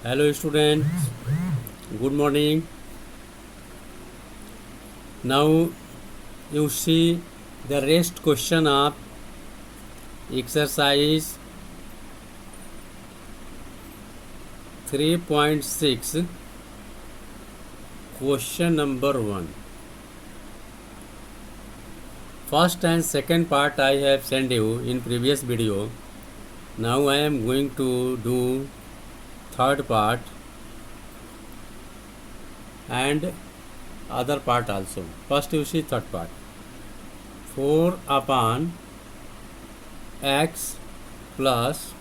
Hello students, good morning. Now you see the rest question of exercise 3.6, question number 1. First and second part I have sent you in previous video. Now I am going to do third part and other part also. First you see third part. 4 upon x plus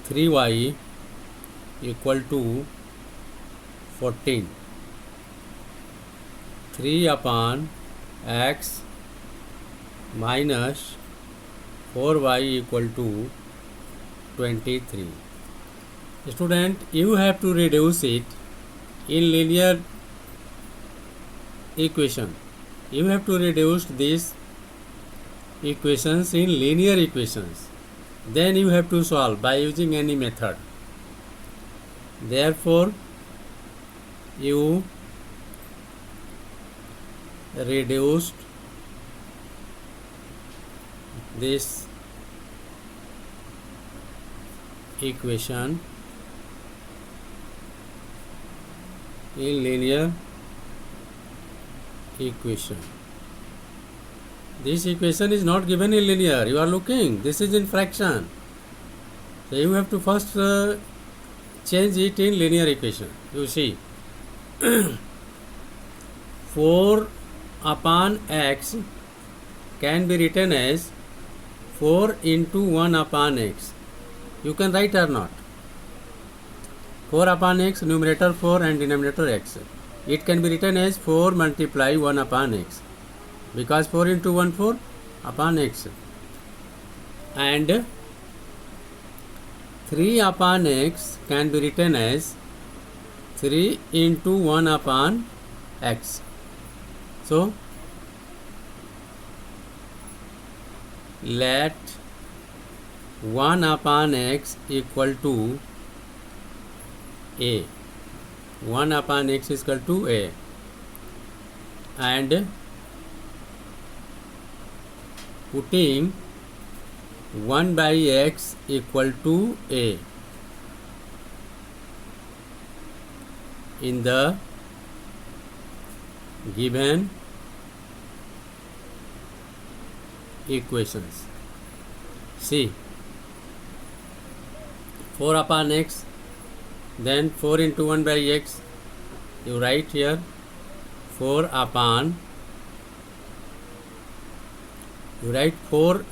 3y equal to 14. 3 upon x minus 4y equal to 23. Student, you have to reduce it in linear equation. You have to reduce these equations in linear equations. Then you have to solve by using any method. Therefore, you reduced this equation in linear equation. This equation is not given in linear. You are looking. This is in fraction. So you have to first change it in linear equation. You see, 4 upon x can be written as 4 into 1 upon x. You can write or not. 4 upon x, numerator 4 and denominator x. It can be written as 4 multiply 1 upon x, because 4 into 1 4 upon x, and 3 upon x can be written as 3 into 1 upon x. So let 1 upon x equal to a. 1 upon x is equal to a, and putting 1 by x equal to a in the given equations. See, 4 upon x, then 4 into 1 by x, you write here 4 upon, you write 4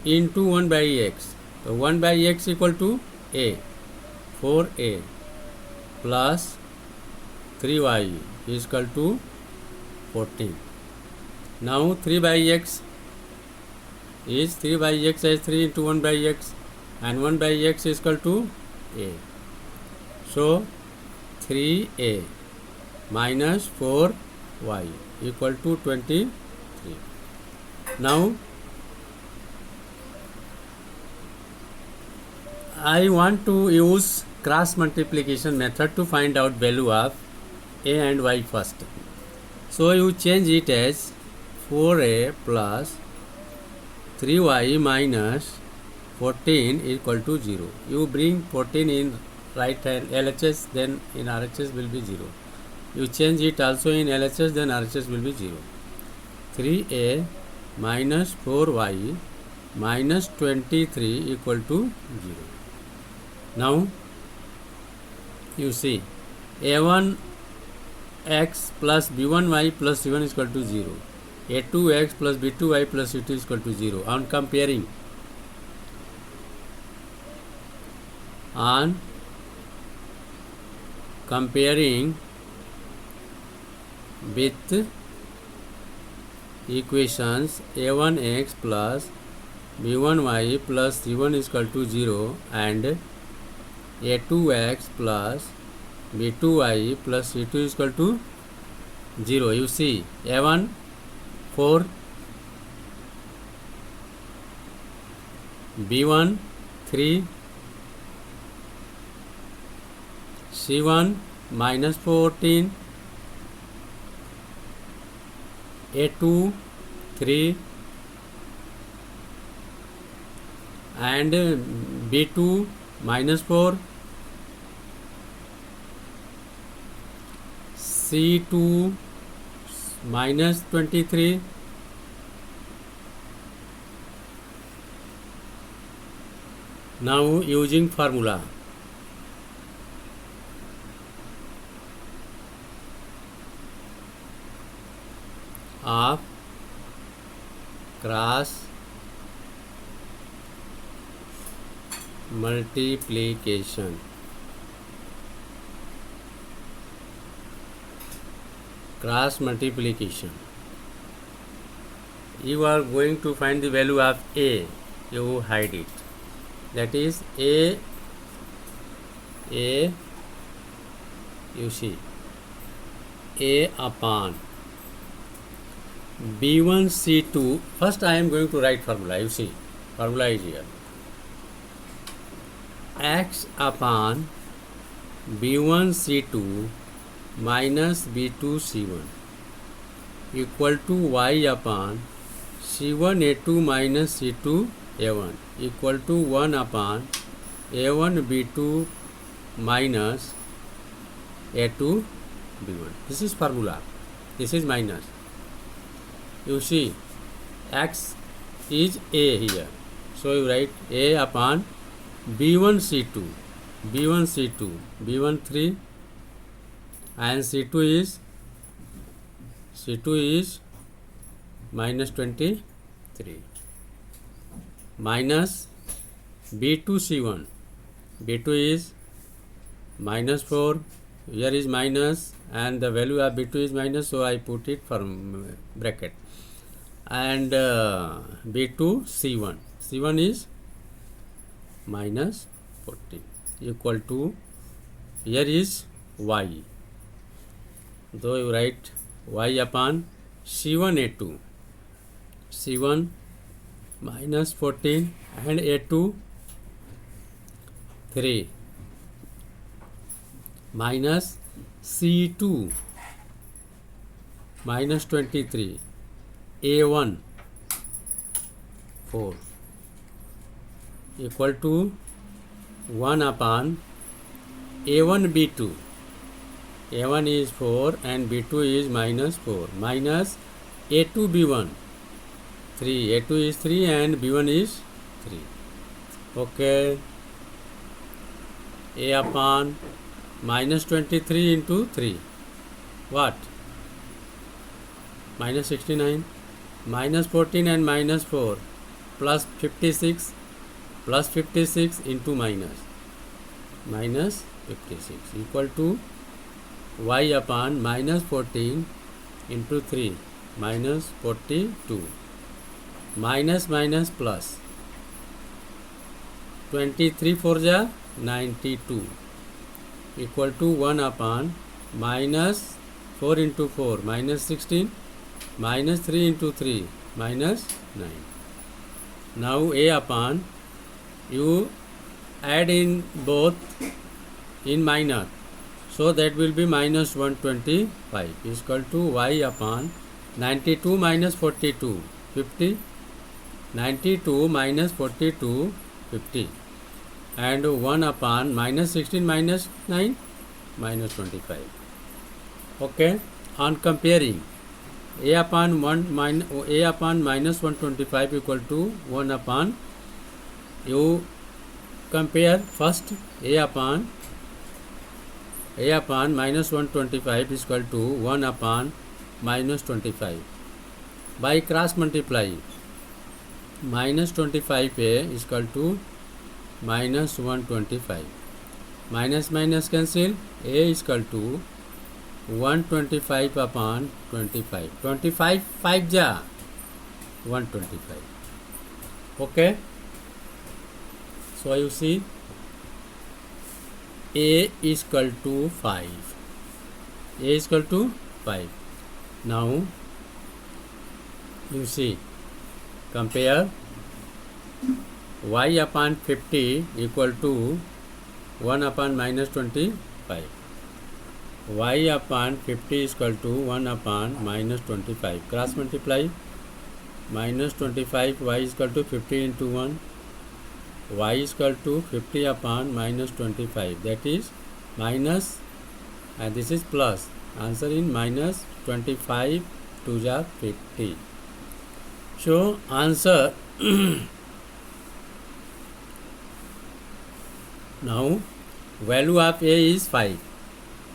into 1 by x. So 1 by x equal to a, 4a plus 3y is equal to 14. Now 3 by x is 3 by x as 3 into 1 by x, and 1 by x is equal to a. So 3a minus 4y equal to 23. Now I want to use cross multiplication method to find out value of a and y first. So you change it as 4a plus 3y minus 14 equal to 0. You bring 14 in right hand LHS, then in RHS will be 0. You change it also in LHS, then RHS will be 0. 3a minus 4y minus 23 equal to 0. Now you see, a1 x plus b1y plus c1 is equal to 0. a2x plus b2y plus c2 is equal to 0. On comparing with equations a1x plus b1y plus c1 is equal to 0 and a2x plus b2y plus c2 is equal to 0. You see, a1 4, b1 3, C1 minus 14, A2 3, and B2 minus 4, C2 minus 23, now using formula of cross multiplication. Cross multiplication. You are going to find the value of A. You hide it. That is A. You see A upon B1 C2. First I am going to write formula. You see formula is here. X upon B1 C2 minus B2 C1 equal to Y upon C1 A2 minus C2 A1 equal to 1 upon A1 B2 minus A2 B1. This is formula. This is minus. You see X is A here. So you write A upon B1 C2, B1 C2, B1 3, and C2 is minus 23, minus B2 C1, B2 is minus 4, here is minus, and the value of B2 is minus, so I put it from bracket, and B2 C1, C1 is minus 14 equal to, here is Y, though you write Y upon C1 A2, C1 minus 14 and A2 3 minus C2 minus 23, A1 4 equal to 1 upon A1 B2. A1 is 4 and B2 is minus 4 minus A2 B1 3. A2 is 3 and B1 is 3. Okay. A upon minus 23 into 3. What? Minus 69. Minus 14 and minus 4 plus 56 into minus 56 equal to Y upon minus 14 into 3 minus 42 minus plus 23 4 ja 92 equal to 1 upon minus 4 into 4 minus 16 minus 3 into 3 minus 9. Now A upon, you add in both in minus, so that will be minus 125 is equal to Y upon 92 minus 42 50, 92 minus 42 50, and 1 upon minus 16 minus 9 minus 25. Okay, on comparing A upon minus 125 equal to 1 upon, you compare first A upon minus 125 is equal to 1 upon minus 25 by cross multiply. Minus 25A is equal to minus 125. Minus cancel. A is equal to 125 upon 25. 25 5 ja 125. Okay. So you see A is equal to 5. A is equal to 5. Now you see, compare Y upon 50 equal to 1 upon minus 25. 5. Y upon 50 is equal to 1 upon minus 25. Cross multiply. Minus 25 y is equal to 50 into 1. Y is equal to 50 upon minus 25. That is minus, and this is plus. Answer in minus 25 to the 50. So answer now value of A is 5.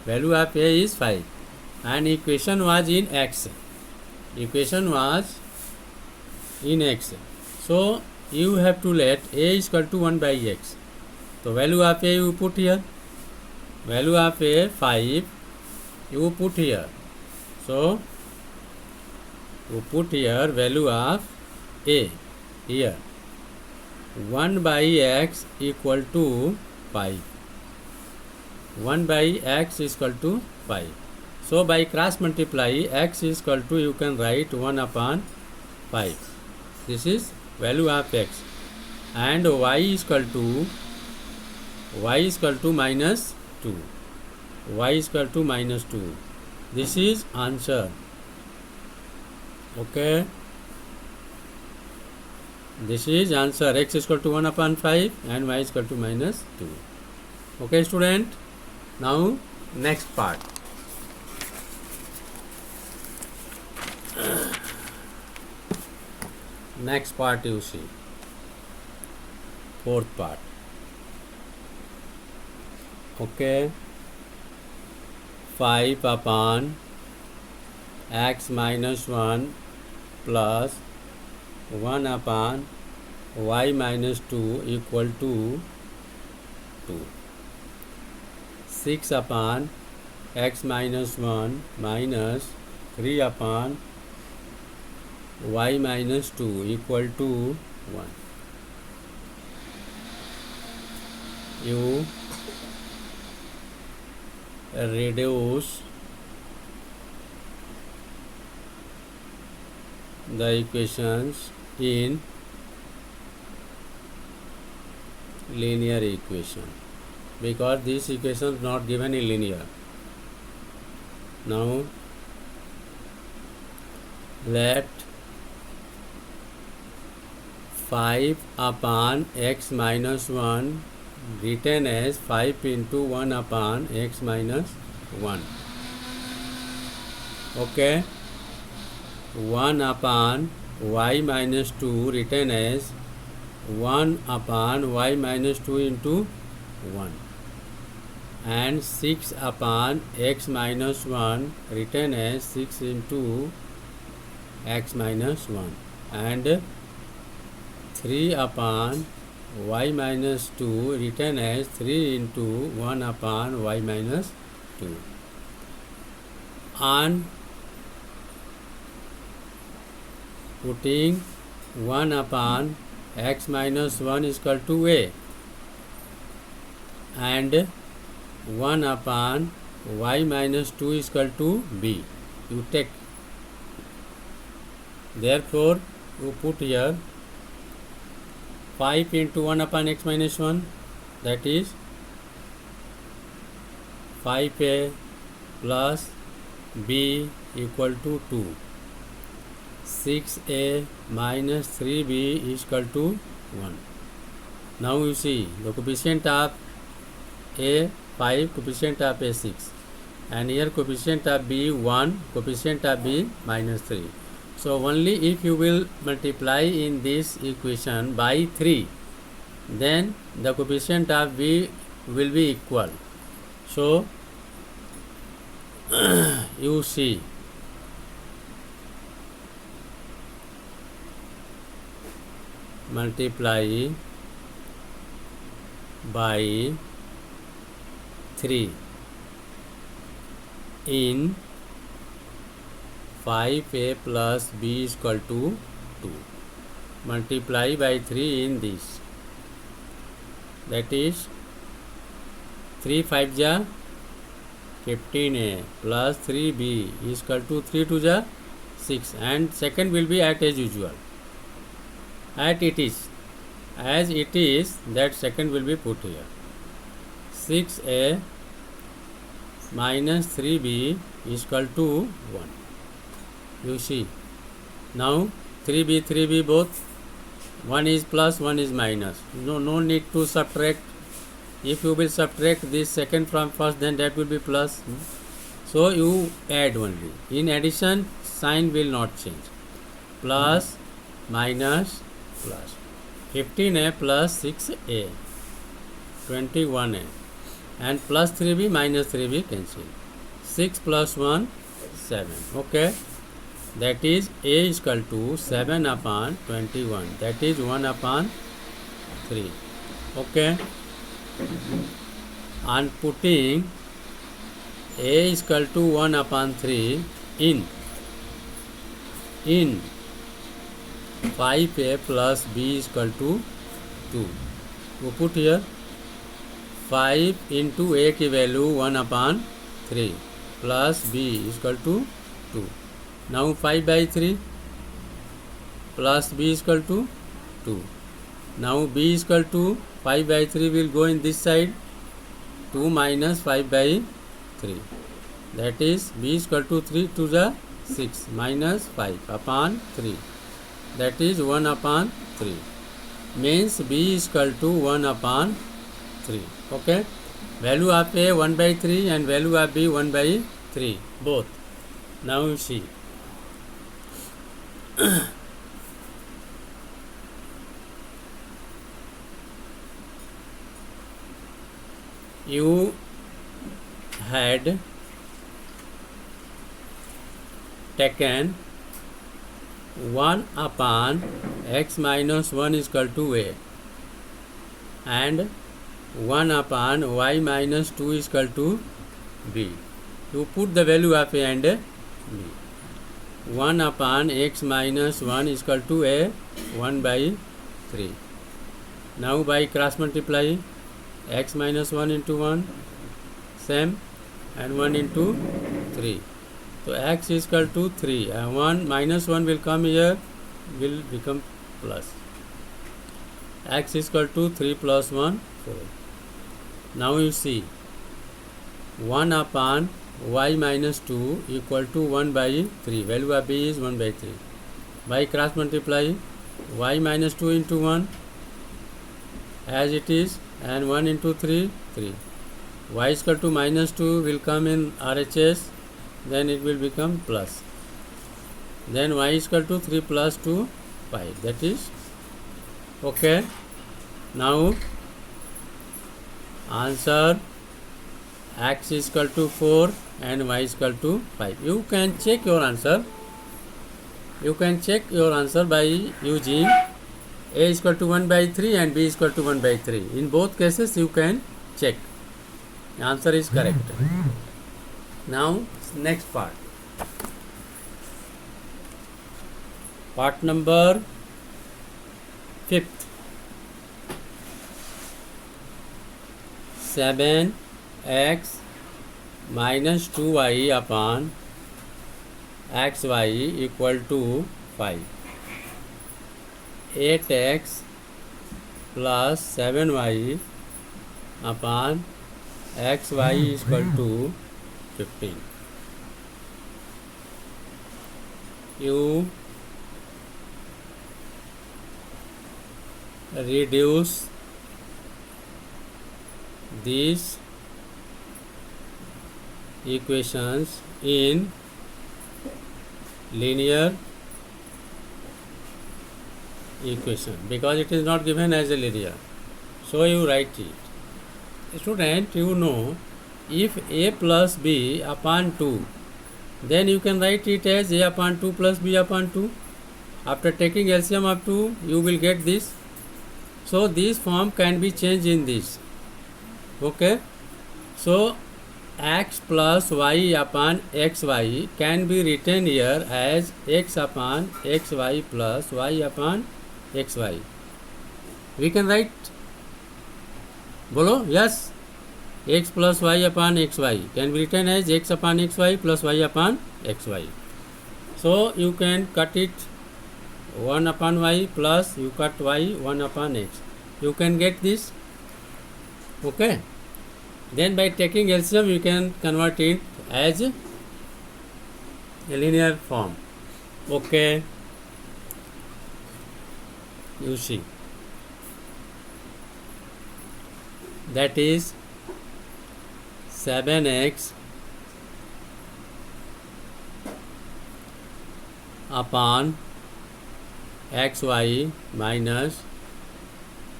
Value of A is 5 and equation was in x. Equation was in x. So you have to let A is equal to 1 by x. So value of A you put here. Value of A 5 you put here. So you put here value of A here. 1 by x equal to 5. 1 by x is equal to 5. So by cross multiply x is equal to, you can write 1 upon 5. This is value of x, and y is equal to minus 2. Y is equal to minus 2. This is answer. Okay. This is answer. X is equal to 1 upon 5 and y is equal to minus 2. Okay, student. Now next part. Next part you see. Fourth part. Okay. 5 upon x minus 1 plus 1 upon y minus 2 equal to 2. 6 upon x minus 1 minus 3 upon y minus 2 equal to 1. You reduce the equations in linear equation, because this equation is not given in linear. Now let 5 upon x minus 1 written as 5 into 1 upon x minus 1. Okay. 1 upon y minus 2 written as 1 upon y minus 2 into 1, and 6 upon x minus 1 written as 6 into x minus 1, and 3 upon y minus 2 written as 3 into 1 upon y minus 2. On putting 1 upon x minus 1 is equal to a, and 1 upon y minus 2 is equal to b, you take. Therefore you put here 5 into 1 upon x minus 1, that is 5a plus b equal to 2. 6a minus 3b is equal to 1. Now you see the coefficient of a 5, coefficient of a 6, and here coefficient of b 1, coefficient of b minus 3. So only if you will multiply in this equation by 3, then the coefficient of b will be equal. So you see multiply by 3 in 5a plus b is equal to 2. Multiply by 3 in this, that is 3 5 ja 15a plus 3b is equal to 3 2 ja 6, and second will be at as usual, at it is as it is, that second will be put here. 6a minus 3b is equal to 1. You see. Now 3b both, 1 is plus, 1 is minus. No need to subtract. If you will subtract this second from first, then that will be plus. So you add only. In addition, sign will not change. Plus, minus, plus. 15a plus 6a, 21a. And plus 3b minus 3b cancel. 6 plus 1, 7. Okay. That is a is equal to 7 upon 21. That is 1 upon 3. Okay. On putting a is equal to 1 upon 3 in 5a plus b is equal to 2. We put here 5 into a की value 1 upon 3 plus b is equal to 2. Now 5 by 3 plus b is equal to 2. Now b is equal to 5 by 3 will go in this side, 2 minus 5 by 3. That is b is equal to 3 to the 6 minus 5 upon 3. That is 1 upon 3. Means b is equal to 1 upon 3. Okay. Value of a 1 by 3 and value of b 1 by 3 both. Now you see. You had taken 1 upon x minus 1 is equal to a and 1 upon y minus 2 is equal to b. You put the value of a and b. 1 upon x minus 1 is equal to a 1 by 3. Now by cross multiply, x minus 1 into 1 same and 1 into 3. So x is equal to 3. 1 minus 1 will come here, will become plus. X is equal to 3 plus 1, 4. Now you see 1 upon y minus 2 equal to 1 by 3. Value of b is 1 by 3. By cross multiply, y minus 2 into 1 as it is and 1 into 3, 3. Y is equal to minus 2 will come in RHS, then it will become plus. Then y is equal to 3 plus 2, 5. That is okay. Now answer x is equal to 4 and y is equal to 5. You can check your answer. You can check your answer by using a is equal to 1 by 3 and b is equal to 1 by 3. In both cases you can check. The answer is correct. Now next part. Part number 5th. 7x minus 2y upon xy equal to 5. 8x plus 7y upon xy is equal to 15. You reduce these equations in linear equation because it is not given as a linear, so you write it. Student, you know if a plus b upon 2, then you can write it as a upon 2 plus b upon 2. After taking LCM of 2, you will get this. So this form can be changed in this. Okay. So x plus y upon xy can be written here as x upon xy plus y upon xy. We can write, bolo, yes, x plus y upon xy can be written as x upon xy plus y upon xy. So you can cut it 1 upon y plus you cut y 1 upon x. You can get this. Okay. Then by taking LCM you can convert it as a linear form. Okay, you see, that is 7x upon xy minus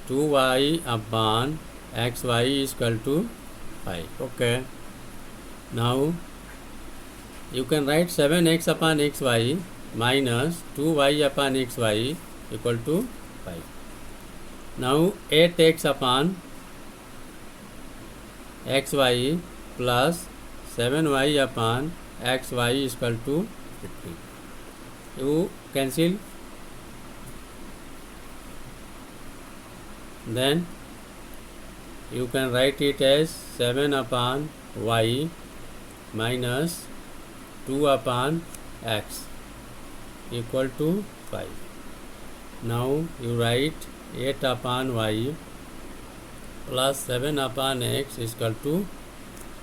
2y upon xy is equal to 5. Okay, now you can write 7x upon xy minus 2y upon xy equal to 5. Now 8x upon xy plus 7y upon xy is equal to 50. You cancel, then you can write it as 7 upon y minus 2 upon x equal to 5. Now you write 8 upon y plus 7 upon x is equal to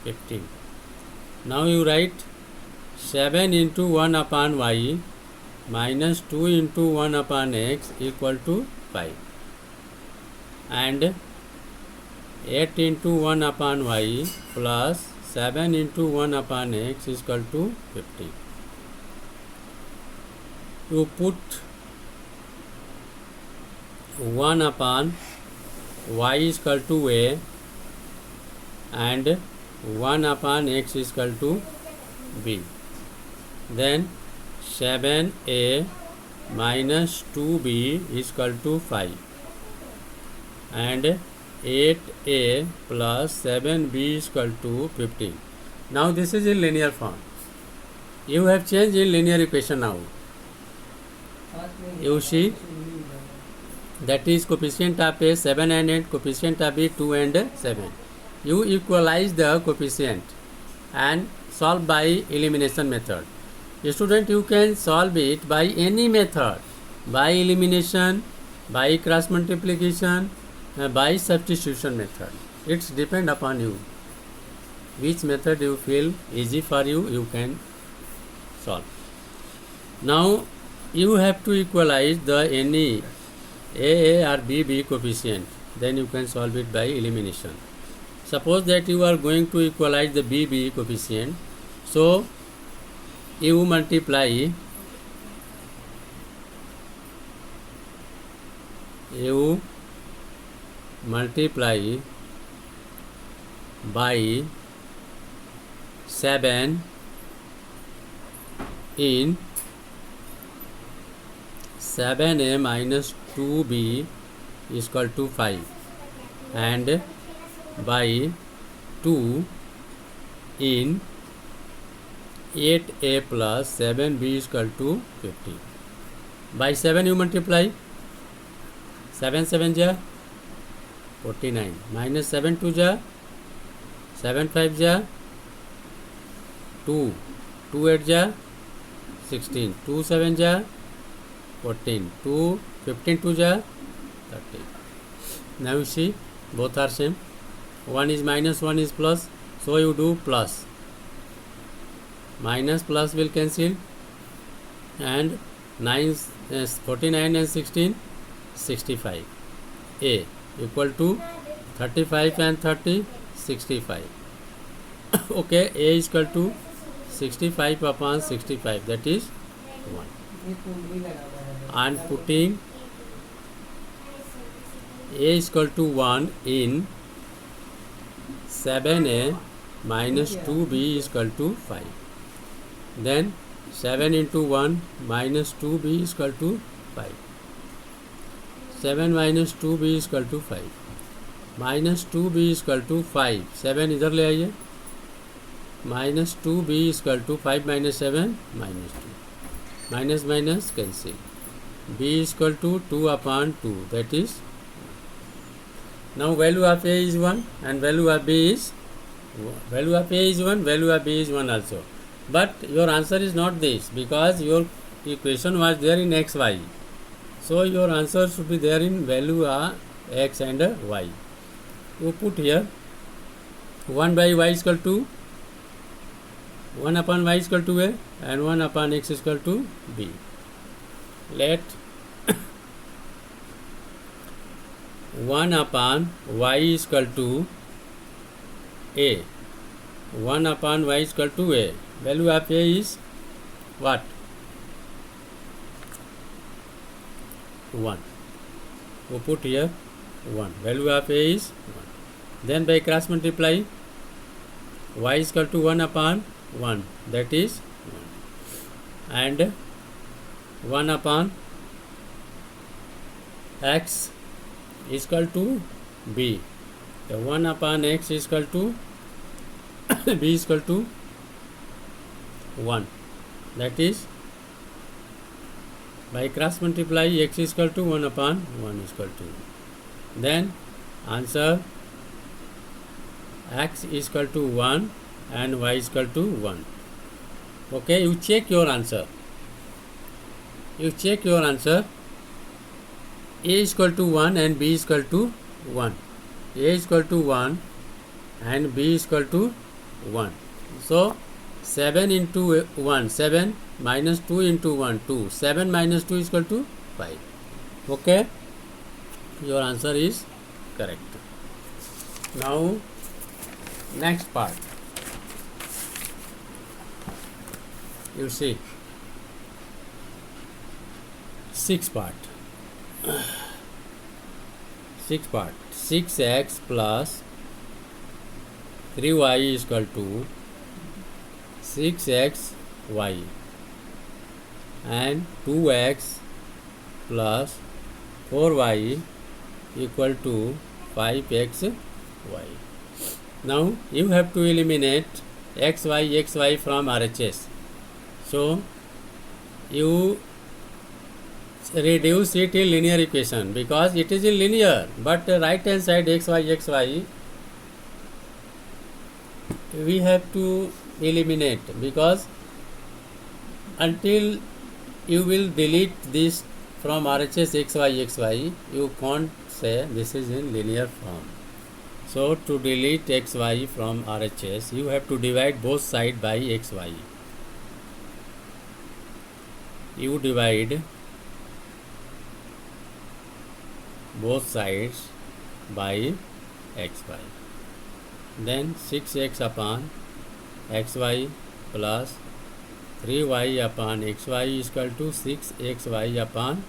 15. Now you write 7 into 1 upon y minus 2 into 1 upon x equal to 5, and 8 into 1 upon y plus 7 into 1 upon x is equal to 50. You put 1 upon y is equal to a and 1 upon x is equal to b. Then 7a minus 2b is equal to 5 and 8a plus 7b is equal to 15. Now this is in linear form. You have changed in linear equation now. You see, that is coefficient of A 7 and 8, coefficient of B 2 and 7. You equalize the coefficient and solve by elimination method. Student, you can solve it by any method, by elimination, by cross multiplication, by substitution method. It's depend upon you. Which method you feel easy for you, you can solve. Now you have to equalize the any A or B coefficient, then you can solve it by elimination. Suppose that you are going to equalize the B coefficient, so you multiply by 7 in 7a minus 2b is equal to 5 and by 2 in 8a plus 7b is equal to 50. By 7 you multiply, 7 7 ja 49 minus 7 2 ja 7 5 ja 2 2 8 ja 16 2 7 ja 14 2 15 2 ja 30. Now you see both are same. One is minus, one is plus, so you do plus. Minus plus will cancel, and 9 49 and 16 65. A equal to 35 and 30 65. Okay, A is equal to 65 upon 65, that is 1. And putting A is equal to 1 in 7a minus 2b is equal to 5. Then 7 into 1 minus 2b is equal to 5. 7 minus 2b is equal to 5. Minus 2b is equal to 5. 7 इधर ले आइए. Minus 2b is equal to 5 minus 7 minus 2. Minus minus cancel. b is equal to 2 upon 2, that is. Now value of a is 1 and value of b is 1. Value of a is 1, value of b is 1 also. But your answer is not this, because your equation was there in x, y. So your answer should be there in value of x and y. You put here 1 by y is equal to 1 upon y is equal to a and 1 upon x is equal to b. Let 1 upon y is equal to a. 1 upon y is equal to a. Value of a is what? 1. We put here 1. Value of a is 1. Then by cross multiply, y is equal to 1 upon 1, that is 1. And 1 upon x is equal to b. The 1 upon x is equal to b is equal to 1. That is, by cross multiply, x is equal to 1 upon 1 is equal to. Then answer, x is equal to 1 and y is equal to 1. Okay, you check your answer. You check your answer. A is equal to 1 and b is equal to 1. A is equal to 1 and b is equal to 1. So 7 into 1, 7 minus 2 into 1, 2. 7 minus 2 is equal to 5. Okay, your answer is correct. Now next part, you see 6 part. 6x plus 3y is equal to 6xy and 2x plus 4y equal to 5xy. Now you have to eliminate xy from RHS. So you reduce it in linear equation because it is in linear, but right hand side xy we have to eliminate, because until you will delete this from RHS xy, you can't say this is in linear form. So to delete xy from RHS, you have to divide both sides by xy. You divide both sides by xy. Then 6x upon xy plus 3y upon xy is equal to 6xy upon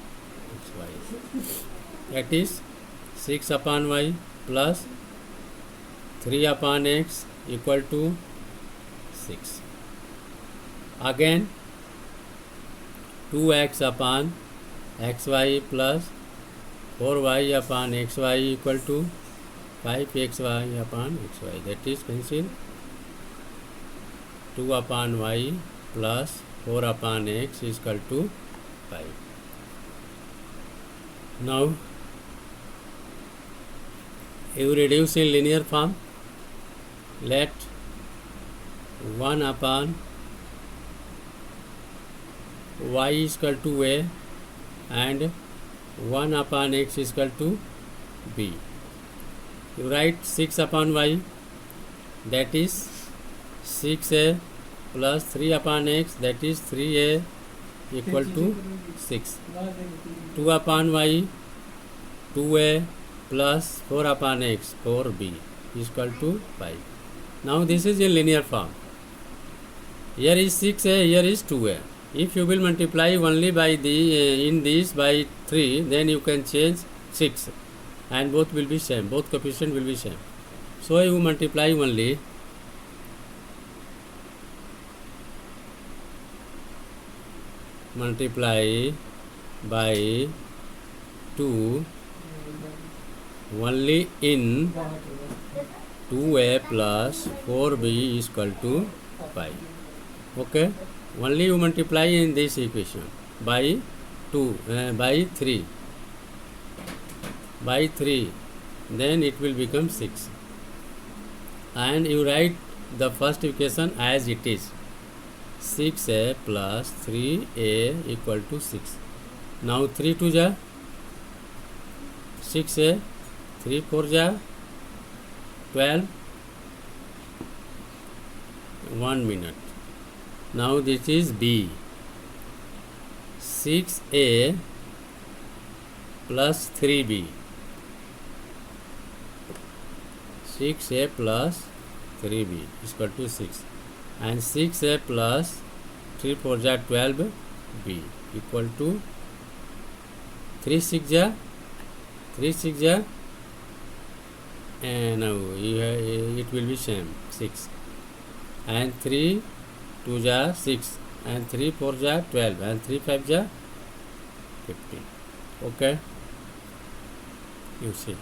xy. That is 6 upon y plus 3 upon x equal to 6. Again 2x upon xy plus 4y upon xy equal to 5xy upon xy. That is pencil 2 upon y plus 4 upon x is equal to 5. Now you reduce in linear form. Let 1 upon y is equal to a and 1 upon x is equal to b. You write 6 upon y, that is 6a plus 3 upon x, that is 3a equal to 6. 2 upon y, 2a plus 4 upon x, 4b is equal to 5. Now this is in linear form. Here is 6a, here is 2a. If you will multiply only by the in this by 3, then you can change 6 and both will be same, both coefficient will be same. So you multiply only by 2 only in 2a plus 4b is equal to 5. Okay, only you multiply in this equation by 3, then it will become 6, and you write the first equation as it is, 6a plus 3a equal to 6. Now 3 2 ja 6a, 3 4 ja 12, 1 minute. Now this is B. 6A plus 3B. 6A plus 3B is equal to 6. And 6A plus 3 4 ja 12B equal to 3 6 ja 3 6 ja, and now it will be same 6, and 3 2 ja 6, and 3 4 ja 12, and 3 5 ja 15. Okay, you see.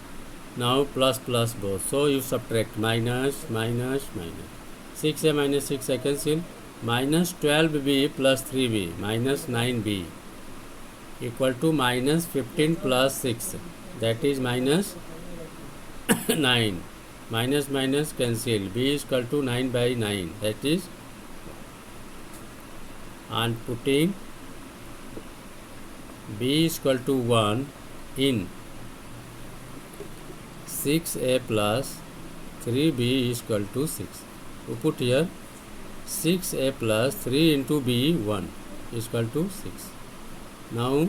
Now plus plus both, so you subtract minus minus minus. 6a minus 6a cancel, minus 12b plus 3b minus 9b equal to minus 15 plus 6, that is minus 9. Minus minus cancel, b is equal to 9 by 9, that is, and putting b is equal to 1 in 6a plus 3b is equal to 6. We put here 6a plus 3 into b 1 is equal to 6. Now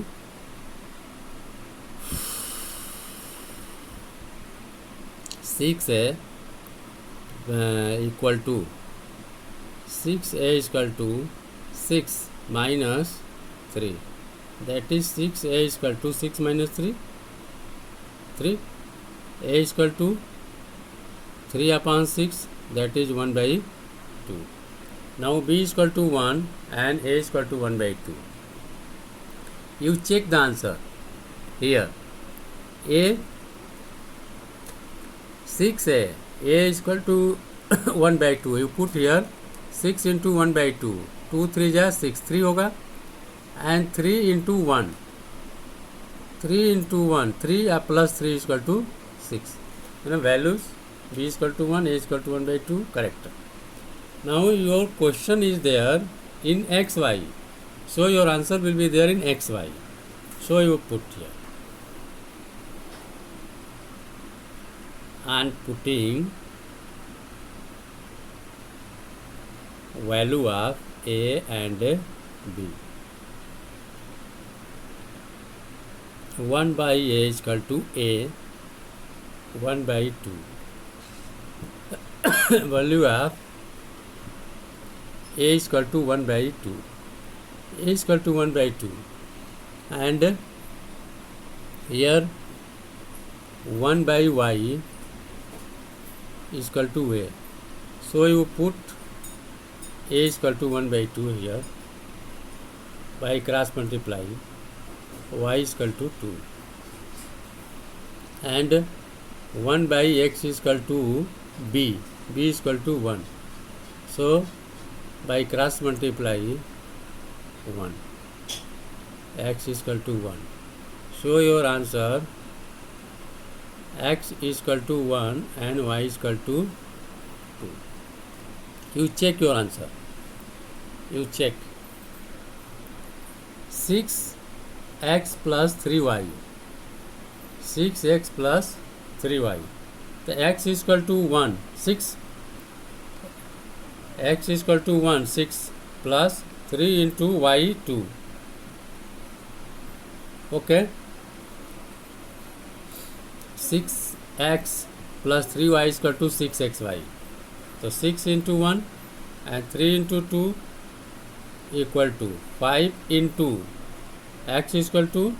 six a equal to 6a is equal to 6 minus 3, that is 6a is equal to 6 minus 3, 3. A is equal to 3 upon 6, that is 1 by 2. Now b is equal to 1 and a is equal to 1 by 2. You check the answer here. A 6a, a is equal to 1 by 2. You put here 6 into 1 by 2. 2 3 ja 6, 3 होगा, and 3 into 1. 3 into 1, 3 plus 3 is equal to 6. You know values, b is equal to 1, a is equal to 1 by 2, correct. Now your question is there in xy, so your answer will be there in xy. So you put here, and putting value of a and b. 1 by a is equal to a 1 by 2. Value of a is equal to 1 by 2. A is equal to 1 by 2. And here 1 by y is equal to a. So you put a is equal to 1 by 2 here. By cross multiply, y is equal to 2. And 1 by x is equal to b. b is equal to 1. So by cross multiply 1, x is equal to 1. So your answer, x is equal to 1 and y is equal to 2. You check your answer. You check. 6x plus 3y. 6x plus 3y. The x is equal to 1. 6. X is equal to 1. 6 plus 3 into y 2. Okay. 6x plus 3y is equal to 6xy. So 6 into 1 and 3 into 2 equal to 5 into x is equal to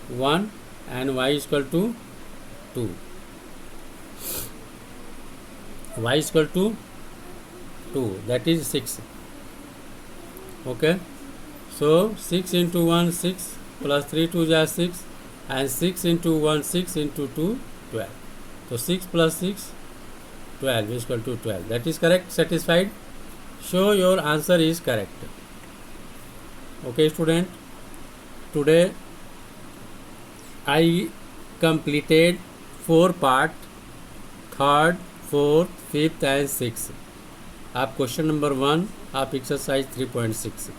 1 and y is equal to 2. Y is equal to 2, that is 6. Okay. So 6 into 1 6 plus 3 2 ja 6, and 6 into 1 6 into 2 12. So 6 plus 6 12 is equal to 12. That is correct. Satisfied? So your answer is correct. Okay student, today I completed 4 part, 3rd, 4th, 5th and 6th of question number 1 of exercise 3.6.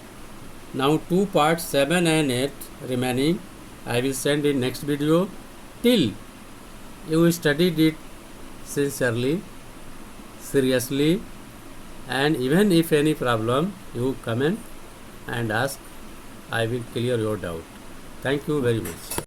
Now 2 parts 7 and 8 remaining I will send in next video. Till you studied it sincerely, seriously, and even if any problem, you comment and ask. I will clear your doubt. Thank you very much.